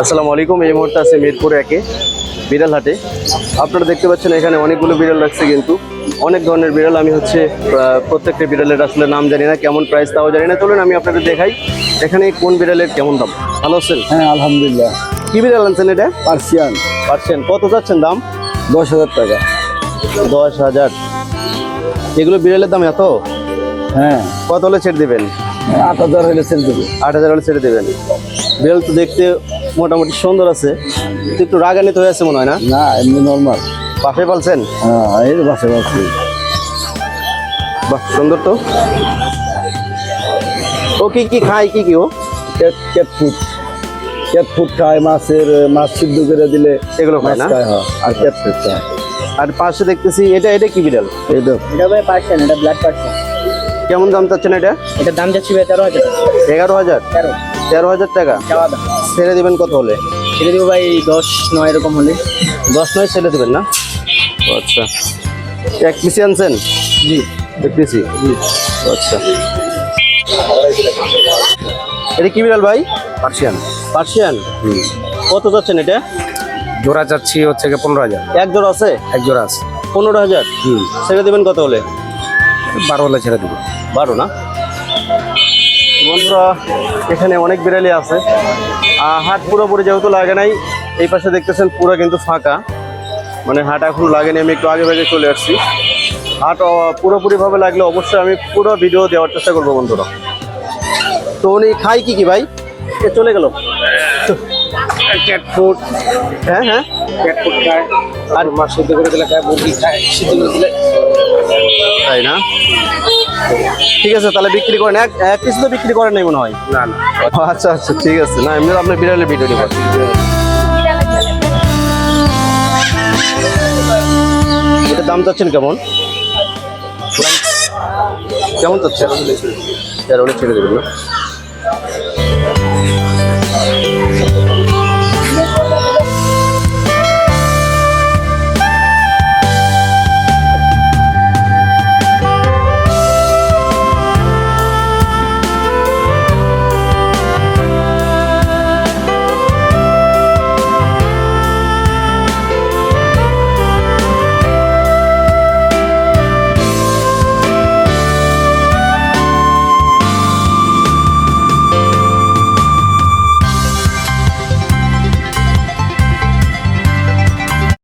আসসালামু আলাইকুম। এই মুহূর্তে আছে মিরপুর একে বিড়াল হাটে। আপনারা দেখতে পাচ্ছেন এখানে অনেকগুলো বিড়াল রাখছে, কিন্তু অনেক ধরনের বিড়াল। আমি প্রত্যেকটা বিড়ালের আসলে নাম জানি না, কেমন প্রাইস তাও জানি না। চলুন আমি আপনাদের দেখাই এখানে কোন বিড়ালের কেমন দাম। ভালো আছেন? হ্যাঁ আলহামদুলিল্লাহ। কি বিড়াল আনছেন? এটা পার্সিয়ান। পার্সিয়ান। কত যাচ্ছেন দাম? 10,000 টাকা। 10,000? এগুলো বিড়ালের দাম এত? হ্যাঁ। কত হলে ছেড়ে দেবেন? 8,000 হলে ছেড়ে দেবো। 8,000 হলে ছেড়ে দেবেন। বিড়াল তো দেখতে মোটামুটি সুন্দর আছে, কিন্তু একটু রাগান্বিত হয়ে আছে মনে হয় না? না, এমনি নর্মাল। পাশে পালছেন? হ্যাঁ, এই বাসে বাসে। বাহ, সুন্দর তো। ও কি কি খায়? কি কি ও? ক্যাট ফুড খায়, মাছ সিদ্ধ করে দিলে এগুলো খায় না? খায়, হ্যাঁ। আর ক্যাট ফুড খায়। আর পাশে দেখতেছি এটা কি বিড়াল? এটা ভাই পার্সিয়ান, এটা ব্ল্যাক পার্সিয়ান। কেমন দাম চাচ্ছেন এটা? এটার দাম যাচ্ছে ভাই 13,000 টাকা। 11,000? 13,000 টাকা চাওয়া দাম। ছেড়ে দিবেন কত হলে? ছেড়ে দিব ভাই 10-9 এরকম হলে। 10-9 ছেড়ে দেবেন না? ও আচ্ছা। এক পিসি আনছেন? জি এক পিসি। আচ্ছা, এটা কি বিড়াল ভাই? পার্সিয়ান। পার্সিয়ান। কত যাচ্ছেন এটা? জোড়া চাচ্ছি হচ্ছে 15,000। এক জোড়া আছে? এক জোড়া আছে। 15,000 ছেড়ে দেবেন কত হলে? 12 হলে ছেড়ে দেবো। 12 না? বন্ধুরা, এখানে অনেক বিড়ালি আছে। হাট পুরোপুরি যেহেতু লাগে নাই, এই পাশে দেখতেছেন পুরো কিন্তু ফাঁকা, মানে হাট এখন লাগেনি। আমি একটু আগে ভাগে চলে আসছি। হাট পুরোপুরিভাবে লাগলে অবশ্যই আমি পুরো ভিডিও দেওয়ার চেষ্টা করবো বন্ধুরা। তো উনি খাই কি ভাই? এ চলে গেল। Cat food. হ্যাঁ হ্যাঁ, ক্যাট ফুড খায়, আর মাছ সিদ্ধ করে দিলে খায়, মুরগি খায় সিদ্ধ করে দিলে। তাই না? ঠিক আছে, তাহলে বিক্রি করেন। এক পিস তো বিক্রি করেন নাই মনে হয়। না না। আচ্ছা আচ্ছা, ঠিক আছে। না, এমনি আপনার বিড়ালের ভিডিও নিব। এটার দাম চাচ্ছেন কেমন? কেমন চাচ্ছেন? 13 হলে ছেড়ে দেবেন না?